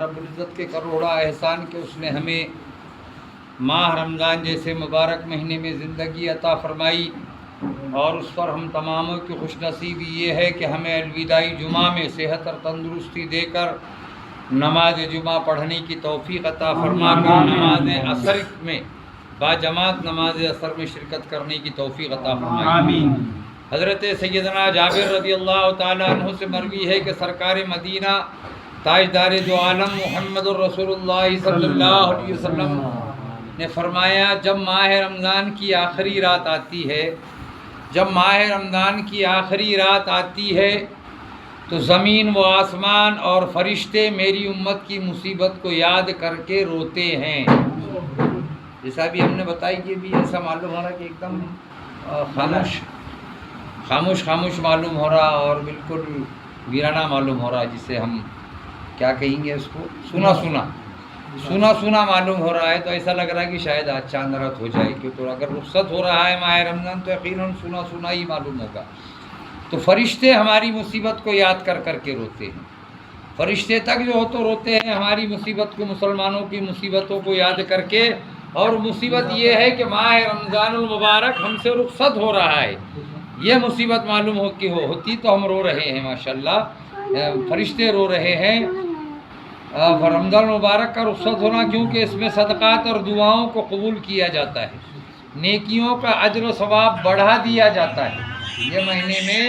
رب العزت کے کروڑا احسان کہ اس نے ہمیں ماہ رمضان جیسے مبارک مہینے میں زندگی عطا فرمائی، اور اس پر ہم تماموں کی خوش نصیبی یہ ہے کہ ہمیں الوداعی جمعہ میں صحت اور تندرستی دے کر نماز جمعہ پڑھنے کی توفیق عطا فرما کر نماز عصر میں باجماعت نماز عصر میں شرکت کرنے کی توفیق عطا فرمائے، آمین۔ حضرت سیدنا جابر رضی اللہ تعالیٰ عنہ سے مروی ہے کہ سرکار مدینہ تاجدار دو عالم محمد الرسول اللہ صلی اللہ علیہ وسلم نے فرمایا، جب ماہ رمضان کی آخری رات آتی ہے، جب ماہ رمضان کی آخری رات آتی ہے تو زمین و آسمان اور فرشتے میری امت کی مصیبت کو یاد کر کے روتے ہیں۔ جیسا بھی ہم نے بتائی کہ بھی ایسا معلوم ہو رہا کہ ایک دم خاموش معلوم ہو رہا اور بالکل ویرانہ معلوم ہو رہا، جسے ہم کیا کہیں گے، اس کو سونا معلوم ہو رہا ہے۔ تو ایسا لگ رہا ہے کہ شاید آج چاند رات ہو جائے، کیوں تو اگر رخصت ہو رہا ہے ماہ رمضان تو یقیناً سونا ہی معلوم ہوگا۔ تو فرشتے ہماری مصیبت کو یاد کر کے روتے ہیں، فرشتے تک جو ہو تو روتے ہیں ہماری مصیبت کو، مسلمانوں کی مصیبتوں کو یاد کر کے۔ اور مصیبت یہ ہے کہ ماہ رمضان المبارک ہم سے رخصت ہو رہا ہے، یہ مصیبت معلوم ہوتی تو ہم رو رہے ہیں، ماشاءاللہ فرشتے رو رہے ہیں۔ رمضان المبارک کا رخصت ہونا کیونکہ اس میں صدقات اور دعاؤں کو قبول کیا جاتا ہے، نیکیوں کا اجر و ثواب بڑھا دیا جاتا ہے، یہ مہینے میں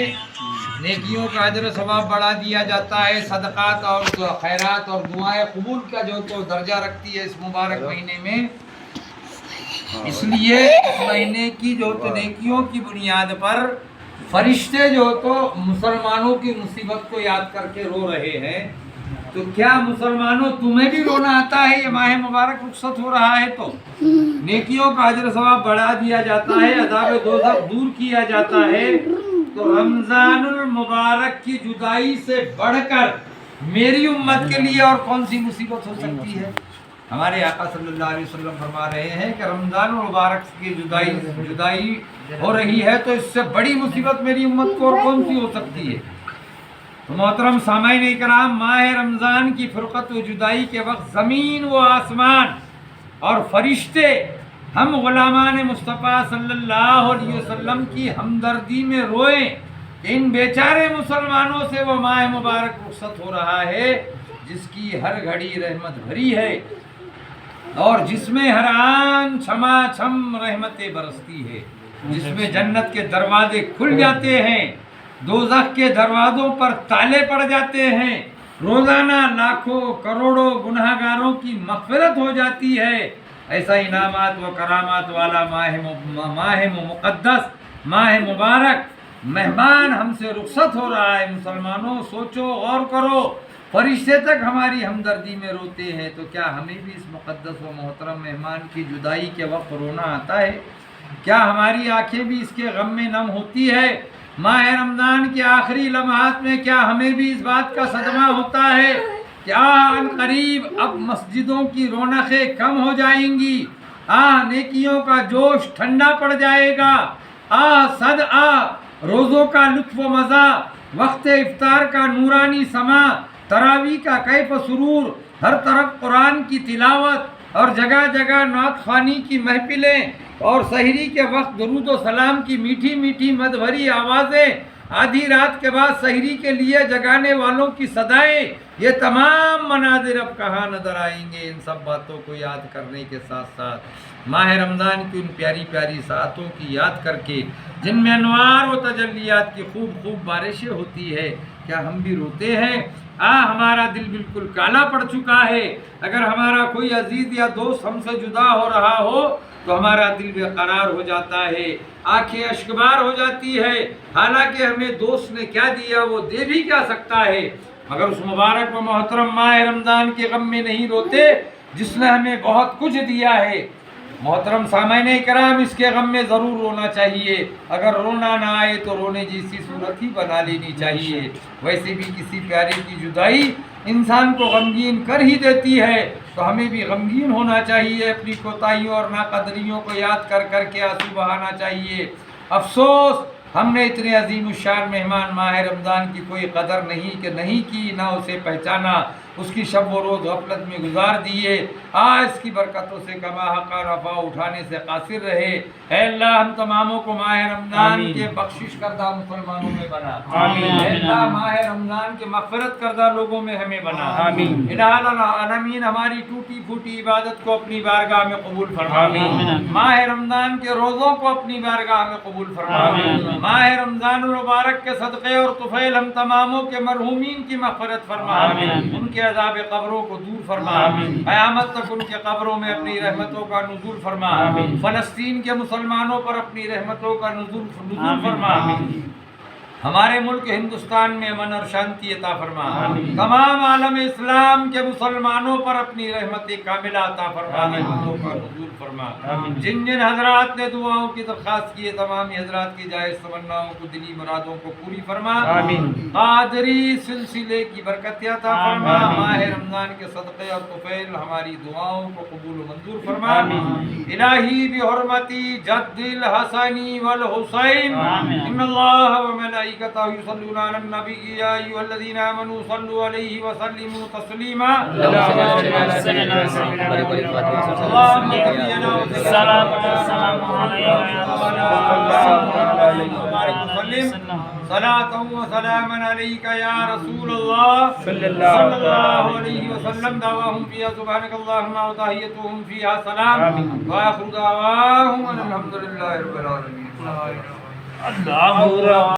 نیکیوں کا اجر و ثواب بڑھا دیا جاتا ہے، صدقات اور خیرات اور دعائیں قبول کا جو تو درجہ رکھتی ہے اس مبارک مہینے میں۔ اس لیے اس مہینے کی جو تو نیکیوں کی بنیاد پر فرشتے جو تو مسلمانوں کی مصیبت کو یاد کر کے رو رہے ہیں۔ تو کیا مسلمانوں تمہیں بھی رونا آتا ہے؟ یہ ماہ مبارک رخصت ہو رہا ہے تو نیکیوں کا اجر و ثواب بڑھا دیا جاتا ہے، عذاب دوزخ دور کیا جاتا ہے۔ تو رمضان المبارک کی جدائی سے بڑھ کر میری امت کے لیے اور کون سی مصیبت ہو سکتی ہے؟ ہمارے آقا صلی اللہ علیہ وسلم فرما رہے ہیں کہ رمضان المبارک کی جدائی ہو رہی ہے تو اس سے بڑی مصیبت میری امت کو اور کون سی ہو سکتی ہے؟ تو محترم سامعین اکرام، ماہ رمضان کی فرقت و جدائی کے وقت زمین و آسمان اور فرشتے ہم غلامان مصطفیٰ صلی اللہ علیہ وسلم کی ہمدردی میں روئیں کہ ان بیچارے مسلمانوں سے وہ ماہ مبارک رخصت ہو رہا ہے جس کی ہر گھڑی رحمت بھری ہے اور جس میں ہر آن چھما چھم رحمتیں برستی ہے، جس میں جنت کے دروازے کھل جاتے ہیں، دوزخ کے دروازوں پر تالے پڑ جاتے ہیں، روزانہ لاکھوں کروڑوں گناہگاروں کی مغفرت ہو جاتی ہے۔ ایسا انعامات و کرامات والا ماہ مقدس، ماہ مبارک مہمان ہم سے رخصت ہو رہا ہے۔ مسلمانوں سوچو، غور کرو، فرشتے تک ہماری ہمدردی میں روتے ہیں، تو کیا ہمیں بھی اس مقدس و محترم مہمان کی جدائی کے وقت رونا آتا ہے؟ کیا ہماری آنکھیں بھی اس کے غم میں نم ہوتی ہے؟ ماہ رمضان کے آخری لمحات میں کیا ہمیں بھی اس بات کا صدمہ ہوتا ہے کہ ان قریب اب مسجدوں کی رونقیں کم ہو جائیں گی، نیکیوں کا جوش ٹھنڈا پڑ جائے گا، روزوں کا لطف و مزہ، وقت افطار کا نورانی سما، تراویح کا کیف و سرور، ہر طرف قرآن کی تلاوت اور جگہ جگہ نعت خوانی کی محفلیں اور سحری کے وقت درود و سلام کی میٹھی میٹھی مد بھری آوازیں، آدھی رات کے بعد سحری کے لیے جگانے والوں کی صدائیں، یہ تمام مناظر اب کہاں نظر آئیں گے؟ ان سب باتوں کو یاد کرنے کے ساتھ ساتھ ماہ رمضان کی ان پیاری پیاری ساعتوں کی یاد کر کے جن میں انوار و تجلیات کی خوب بارشیں ہوتی ہے، کیا ہم بھی روتے ہیں؟ ہمارا دل بالکل کالا پڑ چکا ہے۔ اگر ہمارا کوئی عزیز یا دوست ہم سے جدا ہو رہا ہو تو ہمارا دل بے قرار ہو جاتا ہے، آنکھیں اشکبار ہو جاتی ہے، حالانکہ ہمیں دوست نے کیا دیا وہ دے بھی کیا سکتا ہے، مگر اس مبارک و محترم ماہ رمضان کے غم میں نہیں روتے جس نے ہمیں بہت کچھ دیا ہے۔ محترم سامعین کرام، اس کے غم میں ضرور رونا چاہیے، اگر رونا نہ آئے تو رونے جیسی صورت ہی بنا لینی چاہیے۔ ویسے بھی کسی پیارے کی جدائی انسان کو غمگین کر ہی دیتی ہے، تو ہمیں بھی غمگین ہونا چاہیے، اپنی کوتاہیوں اور ناقدریوں کو یاد کر کے آنسو بہانا چاہیے۔ افسوس ہم نے اتنے عظیم الشان مہمان ماہ رمضان کی کوئی قدر نہیں کی، نہ اسے پہچانا، اس کی شب و روز غفلت میں گزار دیے، آج اس کی برکتوں سے کما حق رفع اٹھانے سے قاصر رہے۔ اے اللہ ہم تماموں کو ماہ رمضان کے بخشش کردہ مسلمانوں میں بنا، اے اللہ ماہ رمضان کے مغفرت کردہ لوگوں میں ہمیں بنا۔ الہ العالمین ہماری ٹوٹی پھوٹی عبادت کو اپنی بارگاہ میں قبول فرما، ماہ رمضان کے روزوں کو اپنی بارگاہ میں قبول فرما، ماہ رمضان المبارک کے صدقے اور طفیل ہم تماموں کے مرحومین کی مغفرت فرما، ان کے عذاب قبروں کو دور فرما، قیامت تک ان کے قبروں میں اپنی رحمتوں کا نزول فرما، فلسطین کے مسلمانوں پر اپنی رحمتوں کا نزول فرما، ہمارے ملک ہندوستان میں امن اور شانتی عطا فرما، تمام عالم اسلام کے مسلمانوں پر اپنی رحمت کاملہ عطا فرما، رحمتوں کا نزول فرما۔ جن جن حضرات نے دعاؤں کی درخواست کی ہے تمام حضرات کی جائز تمناؤں کو، دلی مرادوں کو پوری فرما، قادری سلسلے کی برکت عطا فرما، ماہ رمضان کے صدقے اور طفیل ہماری دعاؤں کو قبول و منظور فرما۔ الہی بحرمتی جد الحسن والحسین ان اللہ و ملائکتہ یصلون علی النبی یا ایھا الذین آمنوا صلوا علیہ وسلموا تسلیما۔ صلاة و سلاما علیک یا رسول اللہ صلی اللہ علیہ وسلم، دعواہم فیہا سبحانک اللہم و تحیتہم فیہا سلام، وآخر دعواہم الحمدللہ رب العالمین۔